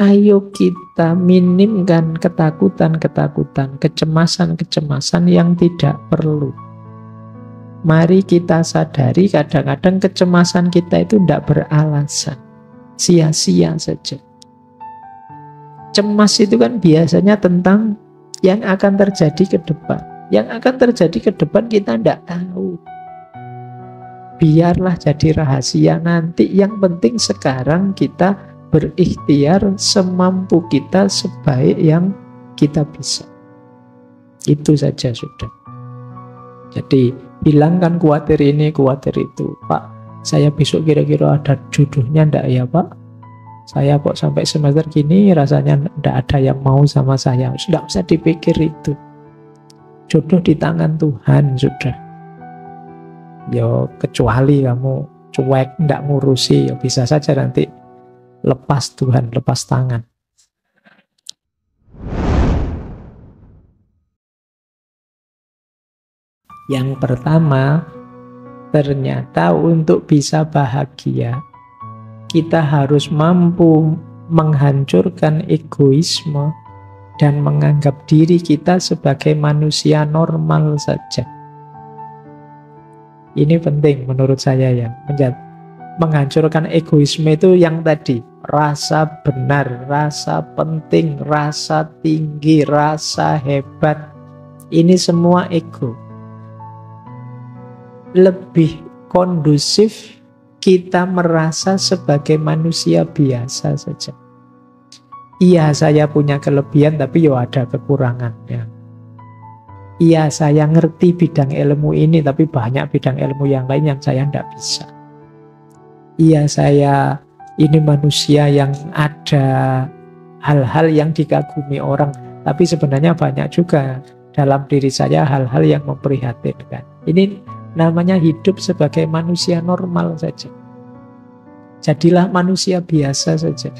Ayo kita minimkan ketakutan-ketakutan, kecemasan-kecemasan yang tidak perlu. Mari kita sadari kadang-kadang kecemasan kita itu tidak beralasan. Sia-sia saja. Cemas itu kan biasanya tentang yang akan terjadi ke depan. Yang akan terjadi ke depan kita tidak tahu. Biarlah jadi rahasia nanti. Yang penting sekarang kita berikhtiar semampu kita, sebaik yang kita bisa. Itu saja sudah. Jadi hilangkan khawatir ini, khawatir itu. Pak, saya besok kira-kira ada jodohnya enggak ya Pak? Saya kok sampai semester gini rasanya enggak ada yang mau sama saya. Sudah usah dipikir itu. Jodoh di tangan Tuhan sudah. Yo, kecuali kamu cuek, enggak ngurusi, ya bisa saja nanti lepas Tuhan, lepas tangan. Yang pertama, ternyata untuk bisa bahagia, kita harus mampu menghancurkan egoisme dan menganggap diri kita sebagai manusia normal saja. Ini penting menurut saya ya. Menghancurkan egoisme itu yang tadi, rasa benar, rasa penting, rasa tinggi, rasa hebat. Ini semua ego. Lebih kondusif kita merasa sebagai manusia biasa saja. Iya, saya punya kelebihan tapi ya ada kekurangannya. Iya, saya ngerti bidang ilmu ini tapi banyak bidang ilmu yang lain yang saya tidak bisa. Iya, saya ini manusia yang ada hal-hal yang dikagumi orang, tapi sebenarnya banyak juga dalam diri saya hal-hal yang memprihatinkan. Ini namanya hidup sebagai manusia normal saja. Jadilah manusia biasa saja.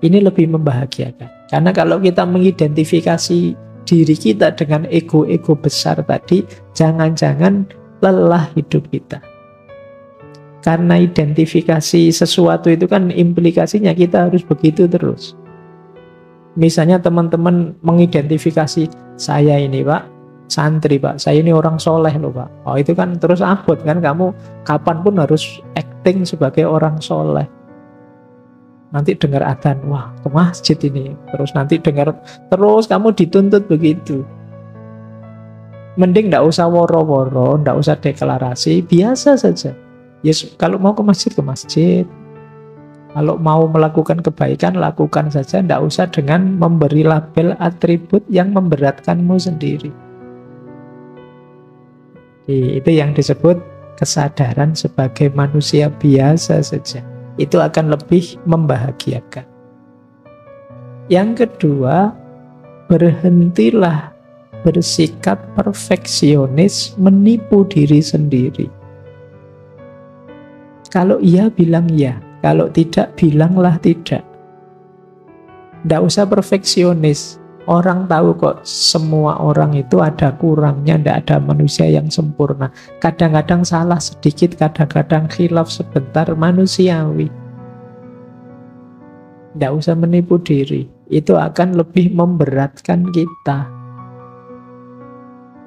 Ini lebih membahagiakan. Karena kalau kita mengidentifikasi diri kita dengan ego-ego besar tadi, jangan-jangan lelah hidup kita. Karena identifikasi sesuatu itu kan implikasinya kita harus begitu terus. Misalnya teman-teman mengidentifikasi, saya ini Pak, santri Pak, saya ini orang soleh loh Pak. Oh itu kan terus abot kan, kamu kapanpun harus acting sebagai orang soleh. Nanti dengar adzan, wah ke masjid ini. Terus nanti dengar, terus kamu dituntut begitu. Mending nggak usah woro-woro, nggak usah deklarasi, biasa saja. Yes, kalau mau ke masjid, ke masjid. Kalau mau melakukan kebaikan, lakukan saja. Nggak usah dengan memberi label atribut yang memberatkanmu sendiri. Itu yang disebut kesadaran sebagai manusia biasa saja. Itu akan lebih membahagiakan. Yang kedua, berhentilah bersikap perfeksionis, menipu diri sendiri. Kalau iya, bilang iya. Kalau tidak, bilanglah tidak. Tidak usah perfeksionis. Orang tahu kok semua orang itu ada kurangnya, tidak ada manusia yang sempurna. Kadang-kadang salah sedikit, kadang-kadang khilaf sebentar, manusiawi. Tidak usah menipu diri. Itu akan lebih memberatkan kita.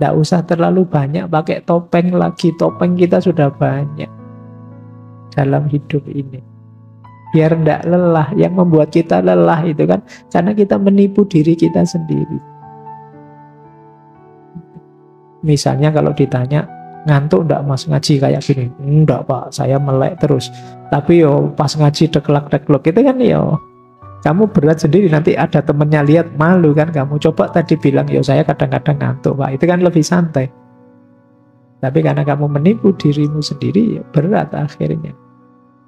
Tidak usah terlalu banyak pakai topeng lagi. Topeng kita sudah banyak dalam hidup ini. Biar tidak lelah. Yang membuat kita lelah itu kan karena kita menipu diri kita sendiri. Misalnya kalau ditanya, ngantuk enggak mas ngaji kayak gini? Enggak Pak, saya melek terus. Tapi yo pas ngaji deklak-deklok itu kan yo kamu berat sendiri, nanti ada temennya lihat malu kan kamu. Coba tadi bilang yo saya kadang-kadang ngantuk Pak, itu kan lebih santai. Tapi karena kamu menipu dirimu sendiri, ya berat akhirnya.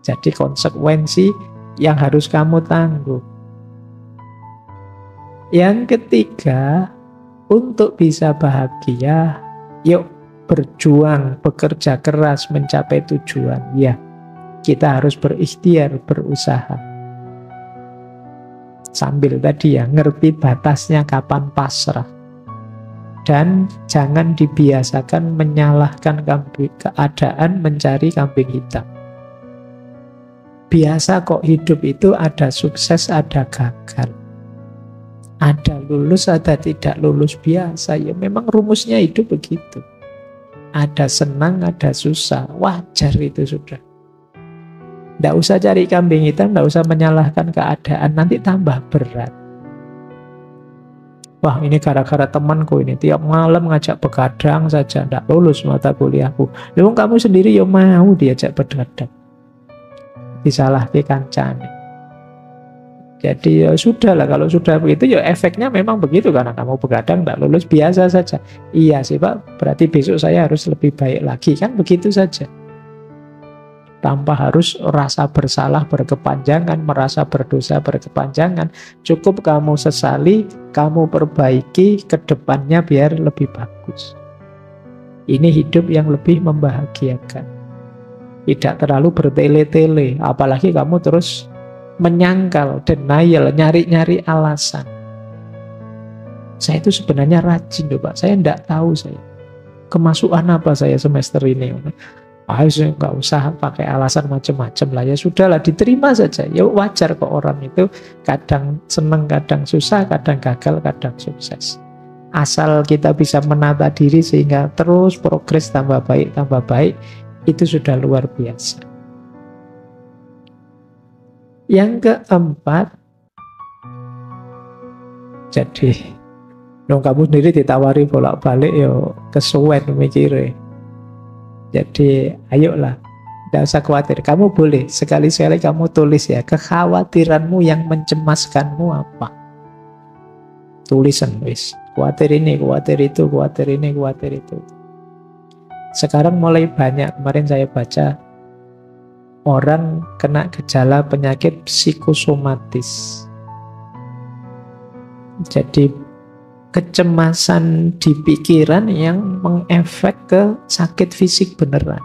Jadi konsekuensi yang harus kamu tanggung. Yang ketiga, untuk bisa bahagia, yuk berjuang, bekerja keras mencapai tujuan. Ya, kita harus berikhtiar, berusaha. Sambil tadi ya, ngerti batasnya kapan pasrah. Dan jangan dibiasakan menyalahkan keadaan, mencari kambing hitam. Biasa kok hidup itu ada sukses, ada gagal. Ada lulus, ada tidak lulus, biasa. Ya memang rumusnya hidup begitu. Ada senang, ada susah. Wajar itu sudah. Nggak usah cari kambing hitam, nggak usah menyalahkan keadaan. Nanti tambah berat. Wah, ini gara-gara temanku ini. Tiap malam ngajak begadang saja. Nggak lulus mata kuliahku. Lalu kamu sendiri ya mau diajak begadang. Disalahkan kancane. Jadi ya sudah lah. Kalau sudah begitu ya efeknya memang begitu. Karena kamu begadang nggak lulus, biasa saja. Iya sih Pak, berarti besok saya harus lebih baik lagi. Kan begitu saja. Tanpa harus rasa bersalah berkepanjangan, merasa berdosa berkepanjangan. Cukup kamu sesali, kamu perbaiki ke depannya biar lebih bagus. Ini hidup yang lebih membahagiakan. Tidak terlalu bertele-tele, apalagi kamu terus menyangkal, denial, nyari-nyari alasan. Saya itu sebenarnya rajin loh Pak, saya tidak tahu saya. Kemasukan apa saya semester ini? Nggak usah pakai alasan macam-macam lah, ya sudahlah, diterima saja. Ya wajar kok orang itu kadang senang, kadang susah, kadang gagal, kadang sukses. Asal kita bisa menata diri sehingga terus progres tambah baik, itu sudah luar biasa. Yang keempat, jadi kamu sendiri ditawari bolak-balik yo kesuwen mikirnya. Jadi ayolah, tidak usah khawatir. Kamu boleh sekali-sekali kamu tulis ya, kekhawatiranmu yang mencemaskanmu apa. Tulisan wis. Khawatir ini, khawatir itu, khawatir ini, khawatir itu. Sekarang mulai banyak, kemarin saya baca orang kena gejala penyakit psikosomatis. Jadi kecemasan di pikiran yang mengefek ke sakit fisik beneran.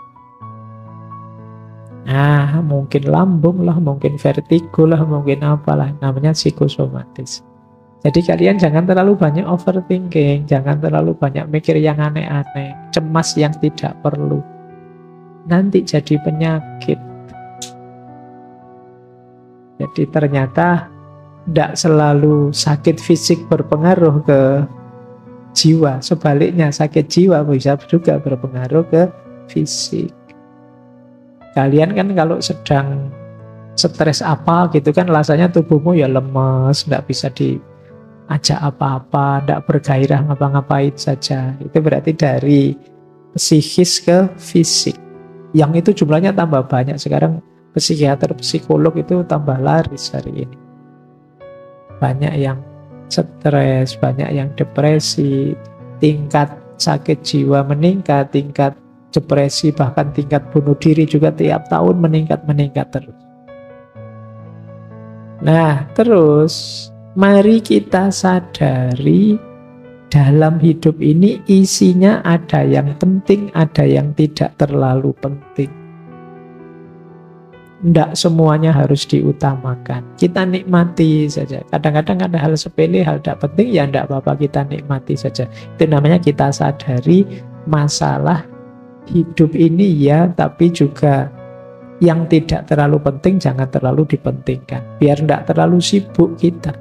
Mungkin lambung lah, mungkin vertigo lah, mungkin apalah, namanya psikosomatis. Jadi kalian jangan terlalu banyak overthinking, jangan terlalu banyak mikir yang aneh-aneh, cemas yang tidak perlu. Nanti jadi penyakit. Jadi ternyata tidak selalu sakit fisik berpengaruh ke jiwa. Sebaliknya sakit jiwa bisa juga berpengaruh ke fisik. Kalian kan kalau sedang stres apa gitu kan rasanya tubuhmu ya lemes, tidak bisa diajak apa-apa, tidak bergairah ngapa-ngapain saja. Itu berarti dari psikis ke fisik. Yang itu jumlahnya tambah banyak. Sekarang psikiater, psikolog itu tambah laris hari ini. Banyak yang stres, banyak yang depresi, tingkat sakit jiwa meningkat, tingkat depresi, bahkan tingkat bunuh diri juga tiap tahun meningkat terus. Nah, terus mari kita sadari dalam hidup ini isinya ada yang penting, ada yang tidak terlalu penting. Tidak semuanya harus diutamakan. Kita nikmati saja. Kadang-kadang ada hal sepele, hal tidak penting, ya tidak apa-apa, kita nikmati saja. Itu namanya kita sadari masalah hidup ini ya, tapi juga yang tidak terlalu penting jangan terlalu dipentingkan. Biar tidak terlalu sibuk kita.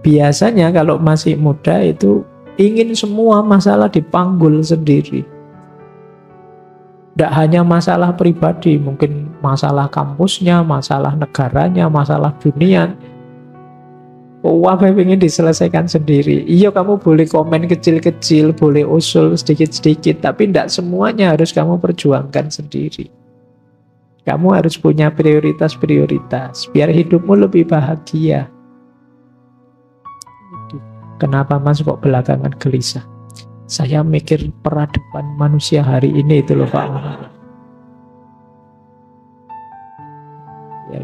Biasanya kalau masih muda itu ingin semua masalah dipanggul sendiri. Tidak hanya masalah pribadi, mungkin masalah kampusnya, masalah negaranya, masalah dunia. Apa yang ingin diselesaikan sendiri. Iya, kamu boleh komen kecil-kecil, boleh usul sedikit-sedikit, tapi tidak semuanya harus kamu perjuangkan sendiri. Kamu harus punya prioritas-prioritas, biar hidupmu lebih bahagia. Kenapa Mas kok belakangan gelisah? Saya mikir peradaban manusia hari ini itu loh Pak. Ya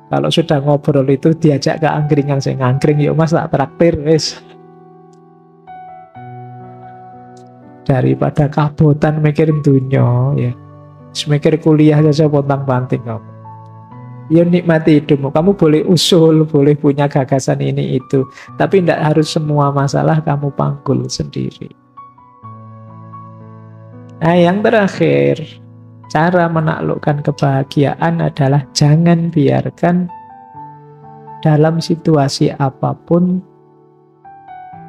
kalau sudah ngobrol itu diajak ke angkringan, saya ngangkring yuk Mas tak traktir wis. Daripada kabotan mikirin dunia ya. Mikir kuliah saja pontang-panting kamu. Ya nikmati hidupmu. Kamu boleh usul, boleh punya gagasan ini itu, tapi tidak harus semua masalah kamu panggul sendiri. Nah, yang terakhir, Cara menaklukkan kebahagiaan adalah jangan biarkan dalam situasi apapun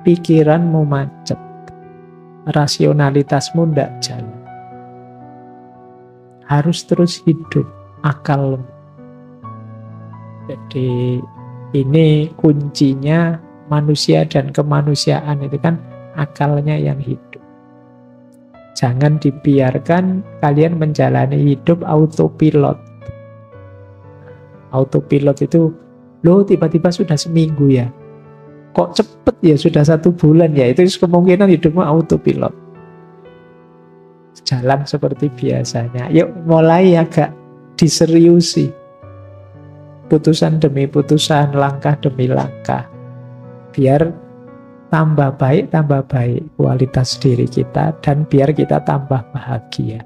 pikiranmu macet, rasionalitasmu tidak jalan. Harus terus hidup akal. Jadi ini kuncinya manusia dan kemanusiaan itu kan akalnya yang hidup. Jangan dibiarkan kalian menjalani hidup autopilot. Autopilot itu, loh tiba-tiba sudah seminggu ya. Kok cepet ya sudah 1 bulan ya. Itu kemungkinan hidupmu autopilot. Jalan seperti biasanya. Yuk mulai agak diseriusi. Putusan demi putusan, langkah demi langkah. Biar tambah baik kualitas diri kita dan biar kita tambah bahagia.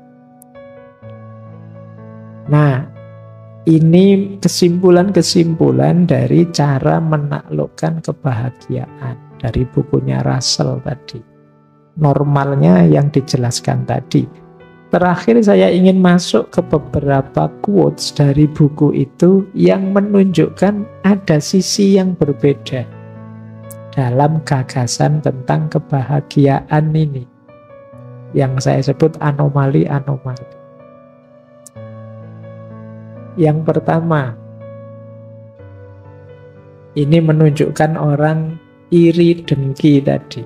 Nah, ini kesimpulan-kesimpulan dari cara menaklukkan kebahagiaan dari bukunya Russell tadi. Normalnya yang dijelaskan tadi. Terakhir saya ingin masuk ke beberapa quotes dari buku itu yang menunjukkan ada sisi yang berbeda dalam gagasan tentang kebahagiaan ini, yang saya sebut anomali-anomali. Yang pertama, ini menunjukkan orang iri dengki tadi.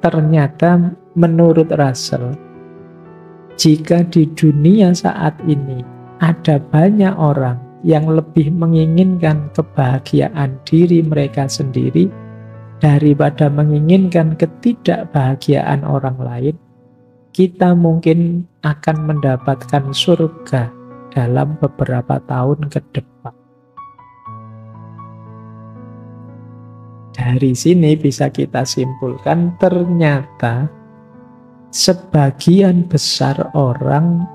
Ternyata menurut Russell, jika di dunia saat ini ada banyak orang yang lebih menginginkan kebahagiaan diri mereka sendiri daripada menginginkan ketidakbahagiaan orang lain, kita mungkin akan mendapatkan surga dalam beberapa tahun ke depan. Dari sini bisa kita simpulkan ternyata sebagian besar orang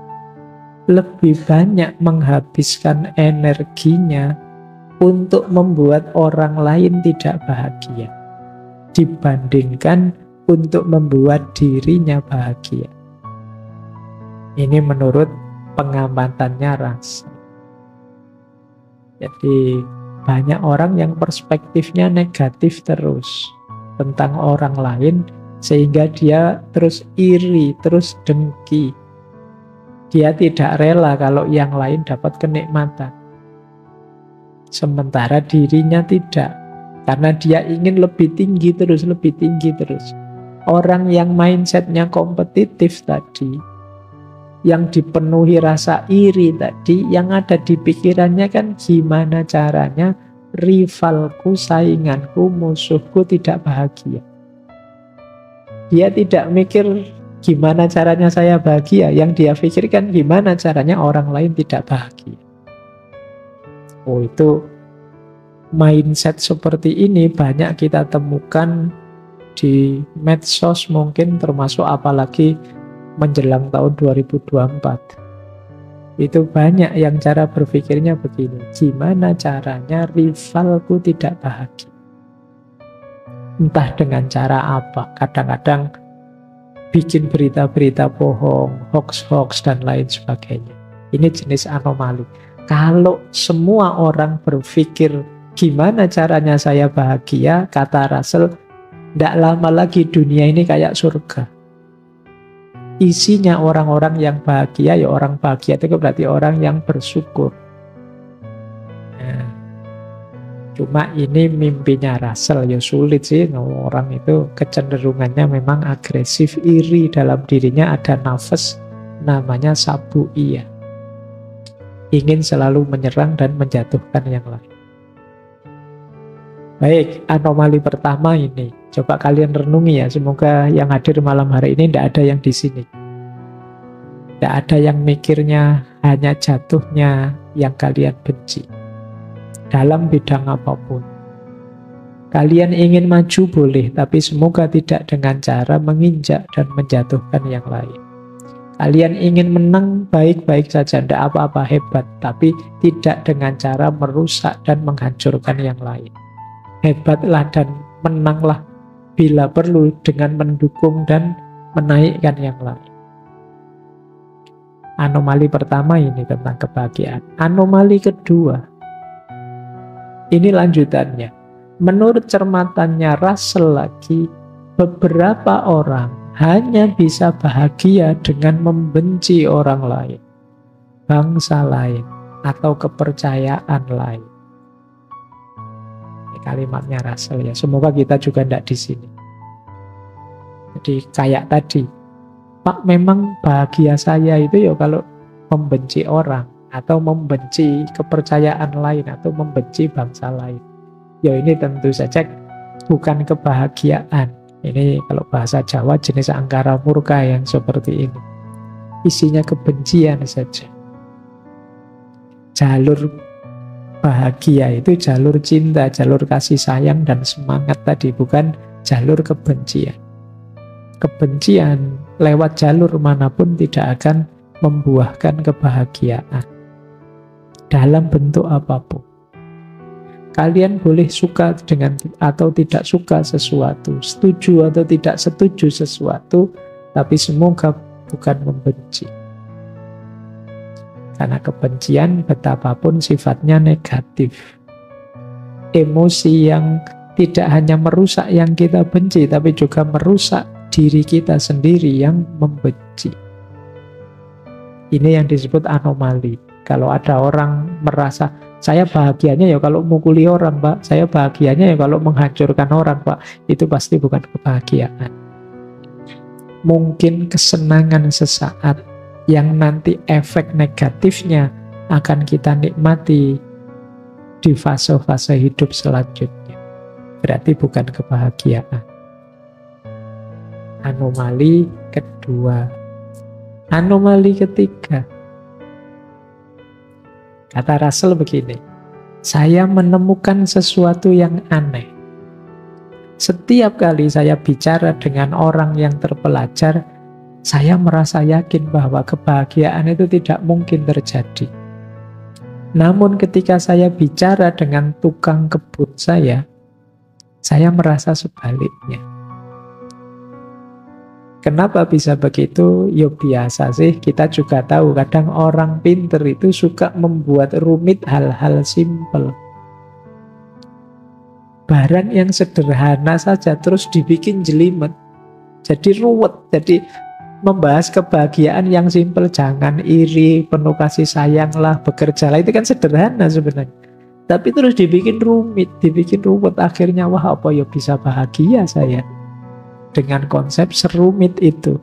lebih banyak menghabiskan energinya untuk membuat orang lain tidak bahagia dibandingkan untuk membuat dirinya bahagia. Ini menurut pengamatannya Russell. Jadi banyak orang yang perspektifnya negatif terus tentang orang lain, sehingga dia terus iri, terus dengki. Dia tidak rela kalau yang lain dapat kenikmatan, sementara dirinya tidak. Karena dia ingin lebih tinggi terus, lebih tinggi terus. Orang yang mindsetnya kompetitif tadi, yang dipenuhi rasa iri tadi, yang ada di pikirannya kan gimana caranya rivalku, sainganku, musuhku tidak bahagia. Dia tidak mikir gimana caranya saya bahagia, yang dia pikirkan gimana caranya orang lain tidak bahagia. Oh, itu mindset seperti ini banyak kita temukan di medsos mungkin, termasuk apalagi menjelang tahun 2024. Itu banyak yang cara berpikirnya begini, gimana caranya rivalku tidak bahagia. Entah dengan cara apa, kadang-kadang bikin berita-berita bohong, hoax-hoax dan lain sebagainya. Ini jenis anomali. Kalau semua orang berpikir gimana caranya saya bahagia, kata Russell, tidak lama lagi dunia ini kayak surga. Isinya orang-orang yang bahagia, ya orang bahagia itu berarti orang yang bersyukur. Nah, cuma ini mimpinya Russell, ya sulit sih. Orang itu kecenderungannya memang agresif, iri, dalam dirinya ada nafas namanya sabu'iyah. Ingin selalu menyerang dan menjatuhkan yang lain. Baik, anomali pertama ini. Coba kalian renungi ya, semoga yang hadir malam hari ini tidak ada yang di sini. Tidak ada yang mikirnya hanya jatuhnya yang kalian benci. Dalam bidang apapun. Kalian ingin maju boleh, tapi semoga tidak dengan cara menginjak dan menjatuhkan yang lain. Kalian ingin menang baik-baik saja, tidak apa-apa, hebat, tapi tidak dengan cara merusak dan menghancurkan yang lain. Hebatlah dan menanglah bila perlu dengan mendukung dan menaikkan yang lain. Anomali pertama ini tentang kebahagiaan. Anomali kedua, ini lanjutannya. Menurut cermatannya Russell lagi, beberapa orang hanya bisa bahagia dengan membenci orang lain, bangsa lain, atau kepercayaan lain. Ini kalimatnya Russell ya. Semoga kita juga tidak di sini. Jadi kayak tadi, Pak, memang bahagia saya itu ya kalau membenci orang, atau membenci kepercayaan lain, atau membenci bangsa lain. Ya ini tentu saja bukan kebahagiaan. Ini kalau bahasa Jawa jenis angkara murka yang seperti ini. Isinya kebencian saja. Jalur bahagia itu jalur cinta, jalur kasih sayang dan semangat tadi, bukan jalur kebencian. Kebencian lewat jalur manapun tidak akan membuahkan kebahagiaan dalam bentuk apapun. Kalian boleh suka dengan atau tidak suka sesuatu, setuju atau tidak setuju sesuatu, tapi semoga bukan membenci. Karena kebencian betapapun sifatnya negatif. Emosi yang tidak hanya merusak yang kita benci, tapi juga merusak diri kita sendiri yang membenci. Ini yang disebut anomali. Kalau ada orang merasa, saya bahagianya ya kalau mukuli orang, Pak. Saya bahagianya ya kalau menghancurkan orang, Pak. Itu pasti bukan kebahagiaan. Mungkin kesenangan sesaat yang nanti efek negatifnya akan kita nikmati di fase-fase hidup selanjutnya. Berarti bukan kebahagiaan. Anomali kedua. Anomali ketiga. Kata Russell begini, saya menemukan sesuatu yang aneh. Setiap kali saya bicara dengan orang yang terpelajar, saya merasa yakin bahwa kebahagiaan itu tidak mungkin terjadi. Namun ketika saya bicara dengan tukang kebun saya merasa sebaliknya. Kenapa bisa begitu? Ya biasa sih, kita juga tahu kadang orang pinter itu suka membuat rumit hal-hal simpel. Barang yang sederhana saja terus dibikin jelimet, jadi ruwet. Jadi membahas kebahagiaan yang simpel, jangan iri, penuh kasih sayang lah, bekerjalah, itu kan sederhana sebenarnya. Tapi terus dibikin rumit, dibikin ruwet, akhirnya wah apa ya bisa bahagia saya dengan konsep serumit itu.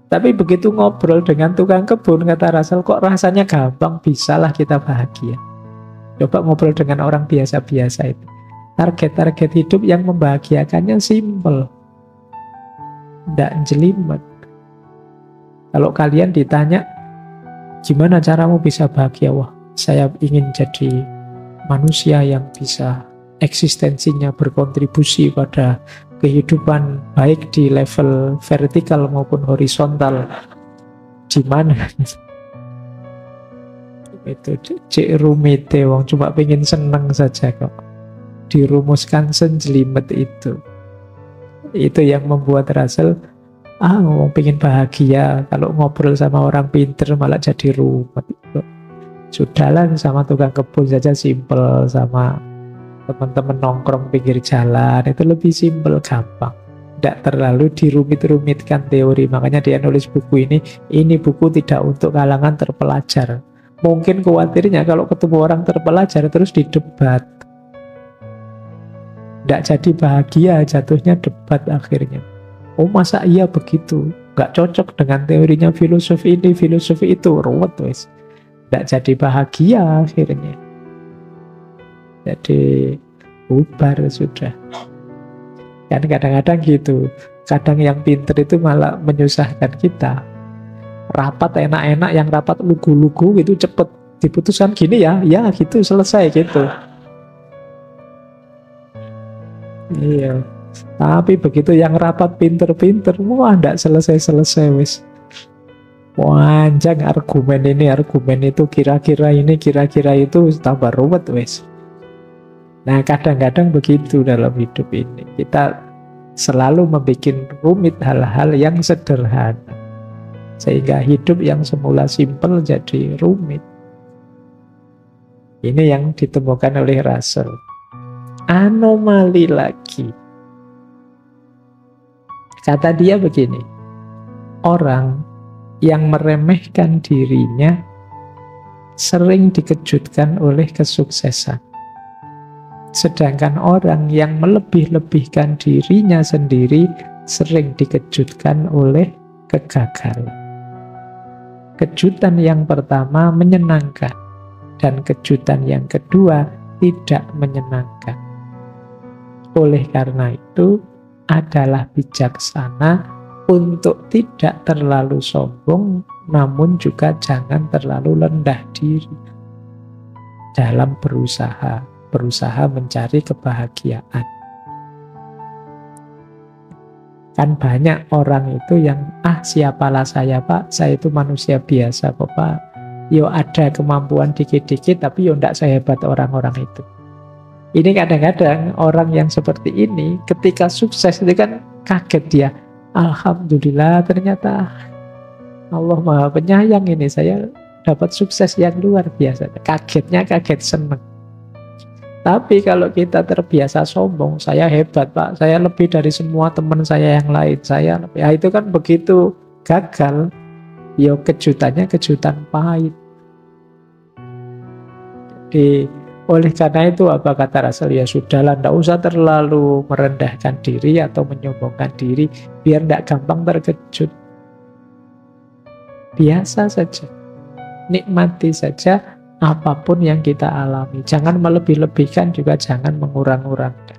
Tapi begitu ngobrol dengan tukang kebun, kata Russell, kok rasanya gampang, bisalah kita bahagia. Coba ngobrol dengan orang biasa-biasa itu. Target-target hidup yang membahagiakannya simple, tidak jelimet. Kalau kalian ditanya, gimana caramu bisa bahagia? Wah, saya ingin jadi manusia yang bisa eksistensinya berkontribusi pada kehidupan baik di level vertikal maupun horizontal. Di mana? Itu cek rumit, wong cuma pengen seneng saja kok. Dirumuskan senjelimet itu. Itu yang membuat Russell ngomong pengen bahagia, kalau ngobrol sama orang pinter malah jadi rumit. Sudahlah sama tukang kebun saja simple, sama teman-teman nongkrong pinggir jalan itu lebih simpel, gampang, tidak terlalu dirumit-rumitkan teori. Makanya dia nulis buku ini buku tidak untuk kalangan terpelajar. Mungkin khawatirnya kalau ketemu orang terpelajar terus didebat, tidak jadi bahagia, jatuhnya debat akhirnya. Oh masa iya begitu, nggak cocok dengan teorinya filosofi ini, filosofi itu, ruwet wes, tidak jadi bahagia akhirnya. Jadi bubar sudah. Kan kadang-kadang gitu. Kadang yang pinter itu malah menyusahkan kita. Rapat enak-enak, yang rapat lugu-lugu gitu cepet diputuskan gini ya gitu selesai gitu. Iya. Tapi begitu yang rapat pinter-pinter, wah ndak selesai-selesai wis. Panjang argumen ini, argumen itu, kira-kira ini, kira-kira itu, tambah ruwet wis. Nah kadang-kadang begitu dalam hidup ini. Kita selalu membuat rumit hal-hal yang sederhana. Sehingga hidup yang semula simpel jadi rumit. Ini yang ditemukan oleh Russell. Anomali lagi. Kata dia begini, orang yang meremehkan dirinya sering dikejutkan oleh kesuksesan. Sedangkan orang yang melebih-lebihkan dirinya sendiri sering dikejutkan oleh kegagalan. Kejutan yang pertama menyenangkan, dan kejutan yang kedua tidak menyenangkan. Oleh karena itu, adalah bijaksana untuk tidak terlalu sombong, namun juga jangan terlalu rendah diri dalam berusaha mencari kebahagiaan. Kan banyak orang itu yang, siapalah saya Pak, saya itu manusia biasa kok Pak. Yo ada kemampuan dikit-dikit, tapi yo ndak sehebat orang-orang itu. Ini kadang-kadang orang yang seperti ini ketika sukses itu kan kaget dia. Alhamdulillah ternyata Allah Maha Penyayang ini, saya dapat sukses yang luar biasa. Kagetnya kaget seneng. Tapi kalau kita terbiasa sombong, saya hebat Pak, saya lebih dari semua teman saya yang lain, saya lebih, itu kan begitu gagal, ya kejutannya kejutan pahit. Jadi oleh karena itu apa kata Russell, ya sudahlah, tidak usah terlalu merendahkan diri atau menyombongkan diri, biar tidak gampang terkejut. Biasa saja, nikmati saja apapun yang kita alami. Jangan melebih-lebihkan, juga jangan mengurang-urangkan.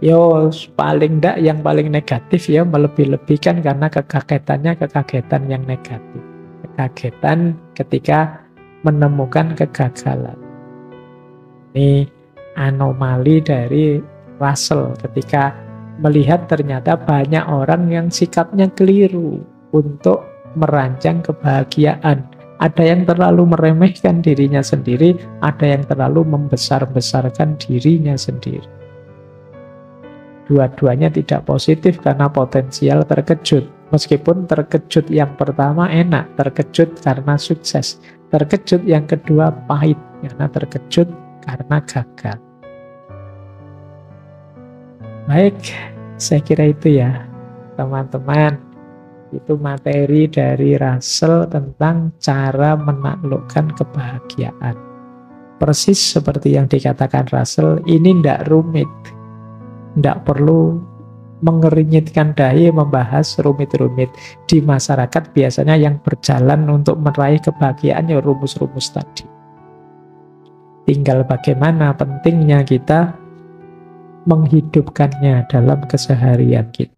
Yo paling tidak yang paling negatif ya melebih-lebihkan, karena kekagetannya kekagetan yang negatif. Kekagetan ketika menemukan kegagalan. Ini anomali dari Russell ketika melihat ternyata banyak orang yang sikapnya keliru untuk merancang kebahagiaan. Ada yang terlalu meremehkan dirinya sendiri, ada yang terlalu membesar-besarkan dirinya sendiri. Dua-duanya tidak positif karena potensial terkejut. Meskipun terkejut yang pertama enak, terkejut karena sukses. Terkejut yang kedua pahit, karena terkejut karena gagal. Baik, saya kira itu ya, teman-teman. Itu materi dari Russell tentang cara menaklukkan kebahagiaan. Persis seperti yang dikatakan Russell, ini tidak rumit. Tidak perlu mengerinyitkan dahi membahas rumit-rumit. Di masyarakat biasanya yang berjalan untuk meraih kebahagiaan ya rumus-rumus tadi. Tinggal bagaimana pentingnya kita menghidupkannya dalam keseharian kita.